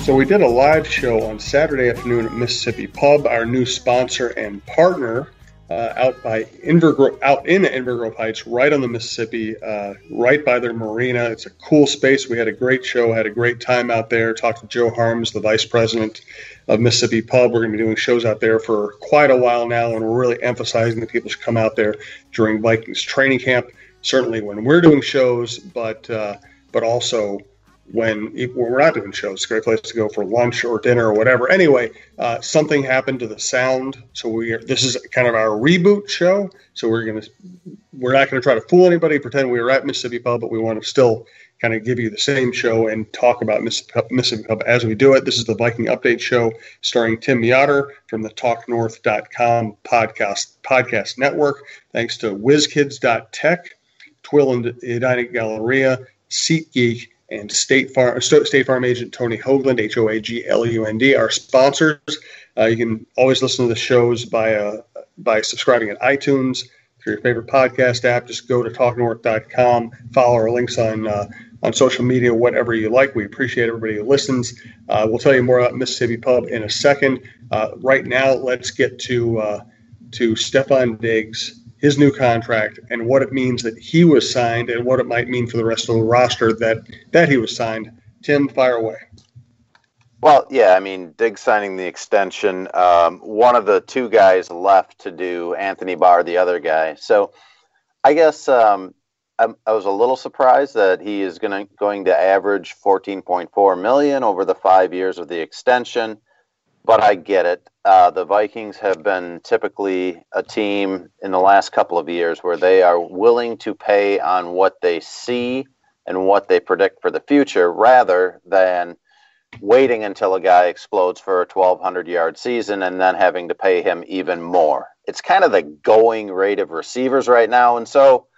So we did a live show on Saturday afternoon at Mississippi Pub, our new sponsor and partner, out in Inver Grove Heights, right on the Mississippi, right by their marina. It's a cool space. We had a great show, had a great time out there. Talked to Joe Harms, the vice president of Mississippi Pub. We're going to be doing shows out there for quite a while now, and we're really emphasizing that people should come out there during Vikings training camp. Certainly when we're doing shows, but also when we're not doing shows. It's a great place to go for lunch or dinner or whatever. Anyway, something happened to the sound, so this is kind of our reboot show. So we're not going to try to fool anybody, pretend we were at Mississippi Pub, but we want to still kind of give you the same show and talk about Mississippi Pub as we do it. This is the Viking Update Show starring Tim Yotter from the TalkNorth.com podcast network. Thanks to Whizkids.tech, Thielen Edina Galleria, SeatGeek, and State Farm agent Tony Hoaglund, Hoaglund, our sponsors. You can always listen to the shows by subscribing at iTunes through your favorite podcast app. Just go to TalkNorth.com, follow our links on social media, whatever you like. We appreciate everybody who listens. We'll tell you more about Mississippi Pub in a second. Right now, let's get to Stefon Diggs, his new contract, and what it means that he was signed and what it might mean for the rest of the roster that he was signed. Tim, fire away. Well, yeah, I mean, Diggs signing the extension. One of the two guys left to do Anthony Barr, the other guy. So I guess I was a little surprised that he is going to average $14.4 million over the 5 years of the extension. But I get it. The Vikings have been typically a team in the last couple of years where they are willing to pay on what they see and what they predict for the future rather than waiting until a guy explodes for a 1,200-yard season and then having to pay him even more. It's kind of the going rate of receivers right now, and so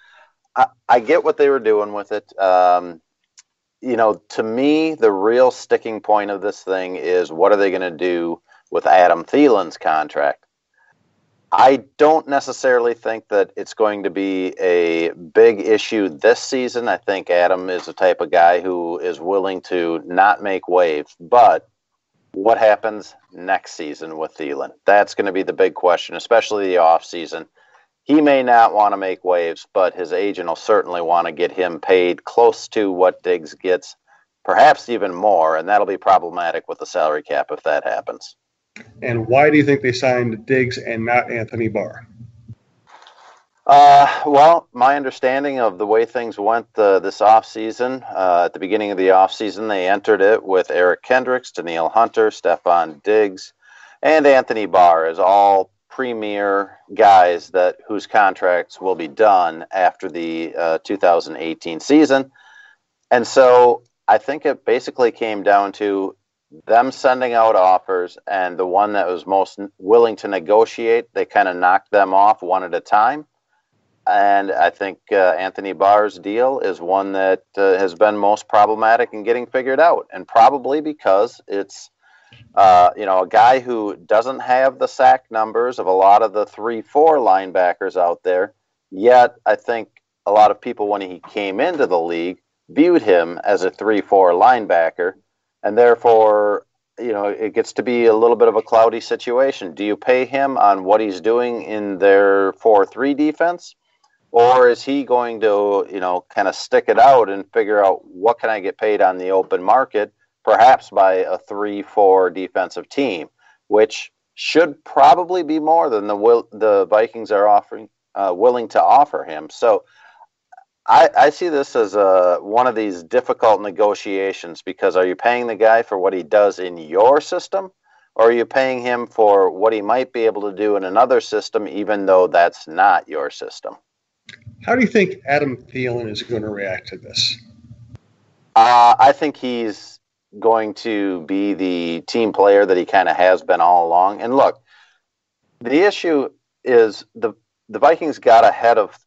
I get what they were doing with it. To me, the real sticking point of this thing is what are they going to do with Adam Thielen's contract? I don't necessarily think that it's going to be a big issue this season. I think Adam is the type of guy who is willing to not make waves. But what happens next season with Thielen? That's going to be the big question, especially the offseason. He may not want to make waves, but his agent will certainly want to get him paid close to what Diggs gets, perhaps even more, and that'll be problematic with the salary cap if that happens. And why do you think they signed Diggs and not Anthony Barr? Well, my understanding of the way things went this offseason, at the beginning of the offseason, they entered it with Eric Kendricks, Danielle Hunter, Stefon Diggs, and Anthony Barr as all premier guys whose contracts will be done after the 2018 season. And so I think it basically came down to them sending out offers, and the one that was most willing to negotiate, they kind of knocked them off one at a time. And I think Anthony Barr's deal is one that has been most problematic in getting figured out, and probably because it's a guy who doesn't have the sack numbers of a lot of the 3-4 linebackers out there. Yet I think a lot of people, when he came into the league, viewed him as a 3-4 linebacker. And therefore, it gets to be a little bit of a cloudy situation. Do you pay him on what he's doing in their 4-3 defense? Or is he going to, kind of stick it out and figure out what can I get paid on the open market, perhaps by a 3-4 defensive team, which should probably be more than the Vikings are willing to offer him. So I see this as one of these difficult negotiations, because are you paying the guy for what he does in your system, or are you paying him for what he might be able to do in another system, even though that's not your system? How do you think Adam Thielen is going to react to this? I think he's going to be the team player that he kind of has been all along. And look, the issue is the Vikings got ahead of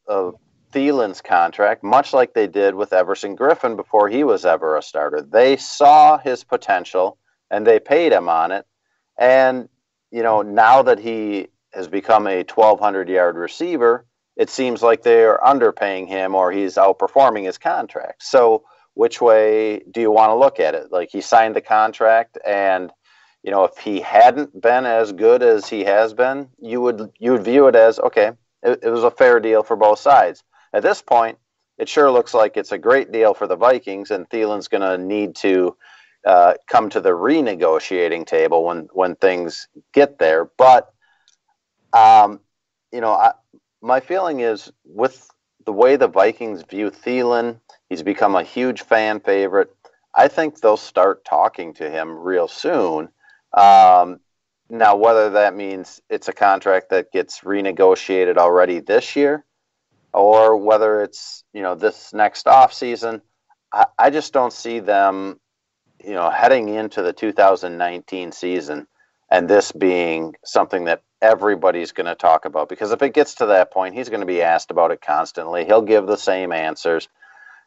Thielen's contract, much like they did with Everson Griffin before he was ever a starter. They saw his potential and they paid him on it. And, now that he has become a 1,200-yard receiver, it seems like they're underpaying him or he's outperforming his contract. So which way do you want to look at it? Like, he signed the contract, and if he hadn't been as good as he has been, you would view it as, okay, it was a fair deal for both sides. At this point, it sure looks like it's a great deal for the Vikings, and Thielen's going to need to come to the renegotiating table when things get there. But my feeling is, with the way the Vikings view Thielen, he's become a huge fan favorite. I think they'll start talking to him real soon. Now, whether that means it's a contract that gets renegotiated already this year, or whether it's, this next offseason, I just don't see them, heading into the 2019 season and this being something that everybody's going to talk about. Because if it gets to that point, he's going to be asked about it constantly. He'll give the same answers.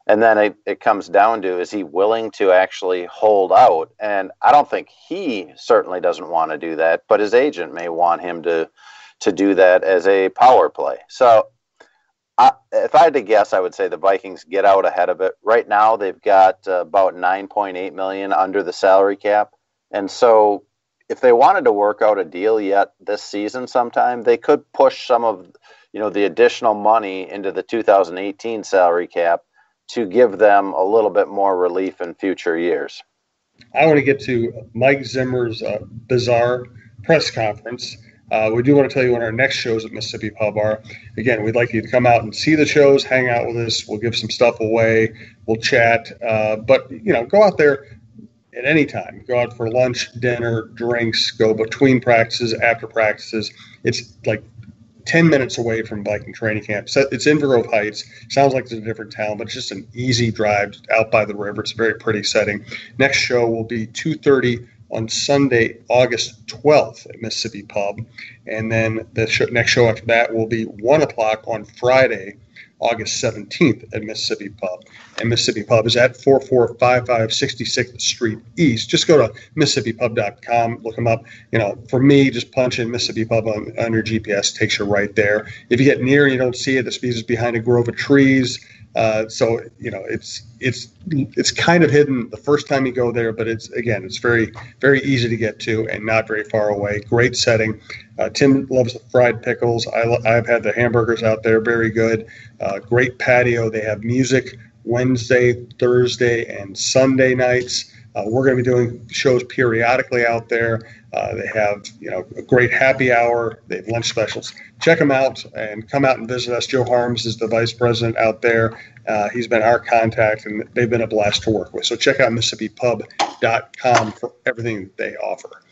And then it comes down to, is he willing to actually hold out? And I don't think he certainly doesn't want to do that, but his agent may want him to do that as a power play. So if I had to guess, I would say the Vikings get out ahead of it. Right now, they've got about $9.8 million under the salary cap. And so if they wanted to work out a deal yet this season sometime, they could push some of the additional money into the 2018 salary cap to give them a little bit more relief in future years. I want to get to Mike Zimmer's bizarre press conference. We do want to tell you when our next shows at Mississippi Pub are. Again, we'd like you to come out and see the shows, hang out with us. We'll give some stuff away. We'll chat. But, go out there at any time. Go out for lunch, dinner, drinks, go between practices, after practices. It's like 10 minutes away from Viking training camp. So it's Inver Grove Heights. Sounds like it's a different town, but it's just an easy drive out by the river. It's a very pretty setting. Next show will be 2:30 on Sunday, August 12th at Mississippi Pub. And then the next show after that will be 1 o'clock on Friday, August 17th at Mississippi Pub. And Mississippi Pub is at 4455 66th Street East. Just go to MississippiPub.com, look them up. For me, just punch in Mississippi Pub on your GPS, takes you right there. If you get near and you don't see it, the speed is behind a grove of trees. So it's kind of hidden the first time you go there, but it's very, very easy to get to and not very far away. Great setting. Tim loves the fried pickles. I've had the hamburgers out there, very good. Great patio. They have music Wednesday, Thursday, and Sunday nights. We're going to be doing shows periodically out there. They have, a great happy hour. They have lunch specials. Check them out and come out and visit us. Joe Harms is the vice president out there. He's been our contact, and they've been a blast to work with. So check out MississippiPub.com for everything that they offer.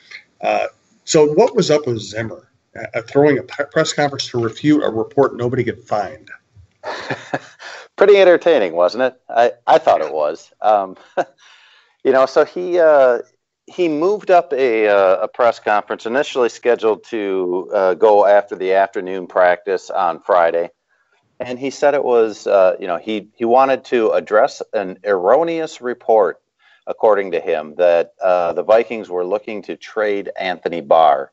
So what was up with Zimmer throwing a press conference to refute a report nobody could find? Pretty entertaining, wasn't it? I thought it was. So he moved up a press conference initially scheduled to go after the afternoon practice on Friday. And he said it was, he wanted to address an erroneous report, according to him, that the Vikings were looking to trade Anthony Barr.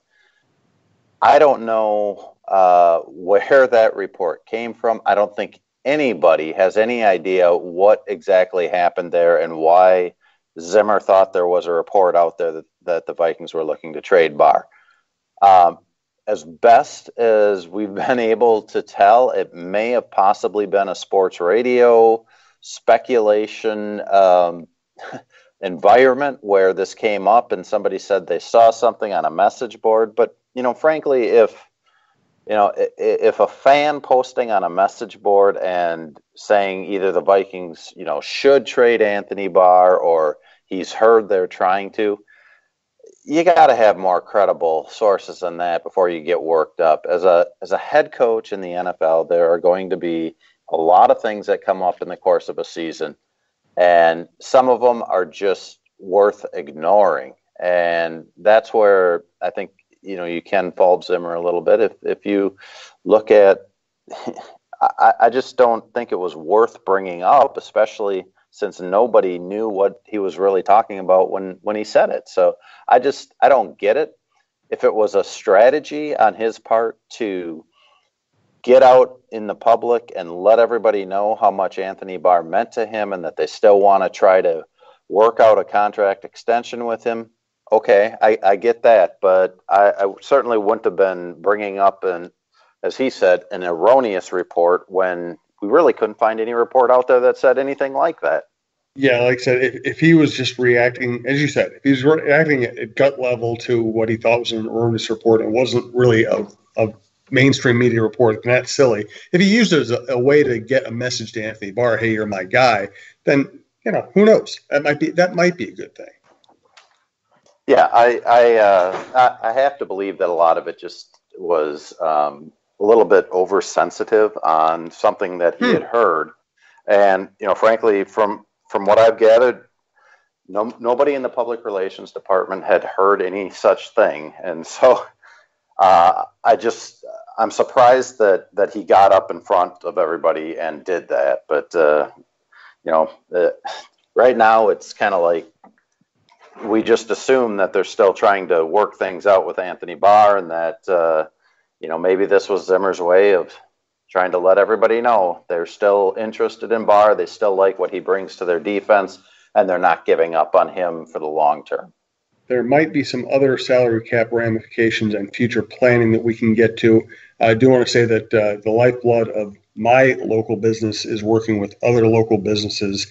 I don't know where that report came from. I don't think anybody has any idea what exactly happened there and why Zimmer thought there was a report out there that the Vikings were looking to trade Barr. As best as we've been able to tell, it may have possibly been a sports radio speculation environment where this came up and somebody said they saw something on a message board. But, frankly, if a fan posting on a message board and saying either the Vikings, should trade Anthony Barr or he's heard they're trying to, you got to have more credible sources than that before you get worked up. As a head coach in the NFL, there are going to be a lot of things that come up in the course of a season, and some of them are just worth ignoring. And that's where I think, you can fault Zimmer a little bit. If you look at, I just don't think it was worth bringing up, especially since nobody knew what he was really talking about when he said it. So I don't get it. If it was a strategy on his part to get out in the public and let everybody know how much Anthony Barr meant to him and that they still want to try to work out a contract extension with him. Okay, I get that, but I certainly wouldn't have been bringing up, as he said, an erroneous report when we really couldn't find any report out there that said anything like that. Yeah, like I said, if he was just reacting, as you said, if he was reacting at gut level to what he thought was an erroneous report and wasn't really a mainstream media report, then that's silly. If he used it as a way to get a message to Anthony Barr, hey, you're my guy, then, who knows? That might be a good thing. Yeah, I have to believe that a lot of it just was a little bit oversensitive on something that he had heard. And, frankly, from what I've gathered, nobody in the public relations department had heard any such thing. And so I'm surprised that he got up in front of everybody and did that. But, right now it's kind of like we just assume that they're still trying to work things out with Anthony Barr and that, maybe this was Zimmer's way of trying to let everybody know they're still interested in Barr. They still like what he brings to their defense, and they're not giving up on him for the long term. There might be some other salary cap ramifications and future planning that we can get to. I do want to say that the lifeblood of my local business is working with other local businesses,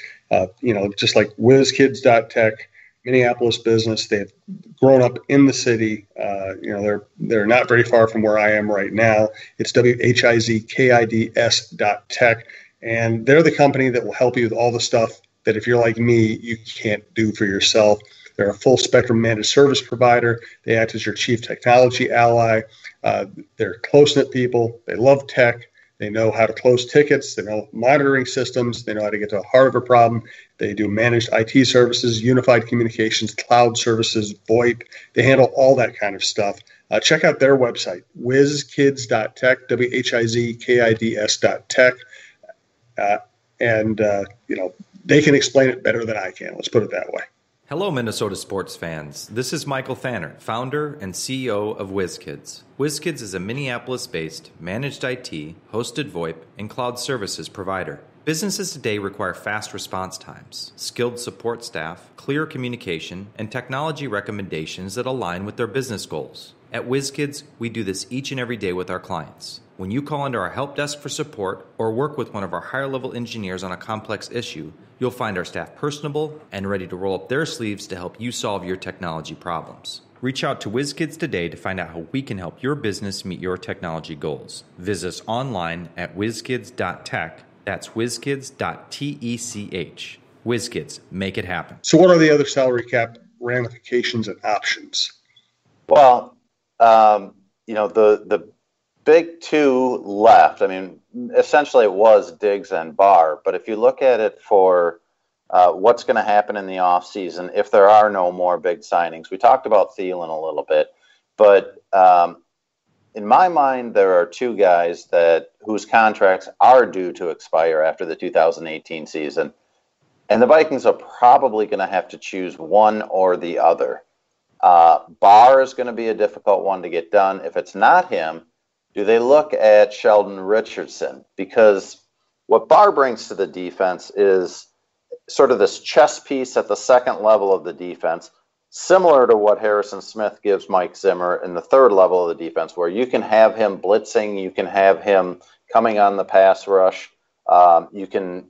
just like Whizkids.tech, Minneapolis business. They've grown up in the city. They're not very far from where I am right now. It's WHIZKIDS.tech, and they're the company that will help you with all the stuff that if you're like me, you can't do for yourself. They're a full spectrum managed service provider. They act as your chief technology ally. They're close-knit people. They love tech. They know how to close tickets. They know monitoring systems. They know how to get to the heart of a problem. They do managed IT services, unified communications, cloud services, VoIP. They handle all that kind of stuff. Check out their website, Whizkids.tech, WHIZKIDS.tech. They can explain it better than I can. Let's put it that way. Hello, Minnesota sports fans. This is Michael Thanner, founder and CEO of Whizkids. Whizkids is a Minneapolis-based managed IT, hosted VoIP, and cloud services provider. Businesses today require fast response times, skilled support staff, clear communication, and technology recommendations that align with their business goals. At Whizkids, we do this each and every day with our clients. When you call into our help desk for support or work with one of our higher-level engineers on a complex issue, you'll find our staff personable and ready to roll up their sleeves to help you solve your technology problems. Reach out to Whizkids today to find out how we can help your business meet your technology goals. Visit us online at Whizkids.tech. That's Whizkids.tech. Whizkids, make it happen. So what are the other salary cap ramifications and options? Well, the big two left. I mean, essentially it was Diggs and Barr. But if you look at it for what's going to happen in the offseason, if there are no more big signings, we talked about Thielen a little bit. But in my mind, there are two guys whose contracts are due to expire after the 2018 season. And the Vikings are probably going to have to choose one or the other. Barr is going to be a difficult one to get done. If it's not him, do they look at Sheldon Richardson? Because what Barr brings to the defense is sort of this chess piece at the second level of the defense, similar to what Harrison Smith gives Mike Zimmer in the third level of the defense, where you can have him blitzing, you can have him coming on the pass rush, you can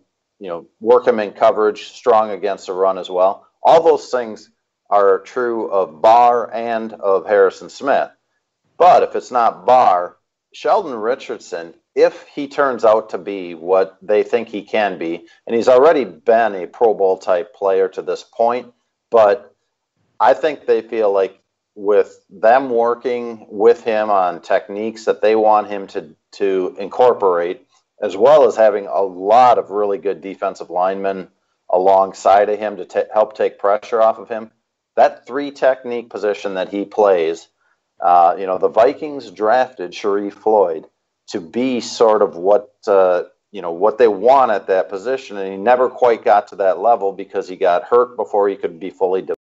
work him in coverage, strong against the run as well. All those things are true of Barr and of Harrison Smith. But if it's not Barr, Sheldon Richardson, if he turns out to be what they think he can be, and he's already been a Pro Bowl type player to this point, but I think they feel like with them working with him on techniques that they want him to incorporate, as well as having a lot of really good defensive linemen alongside of him to help take pressure off of him, that three technique position that he plays, the Vikings drafted Sharif Floyd to be sort of what they want at that position, and he never quite got to that level because he got hurt before he could be fully developed.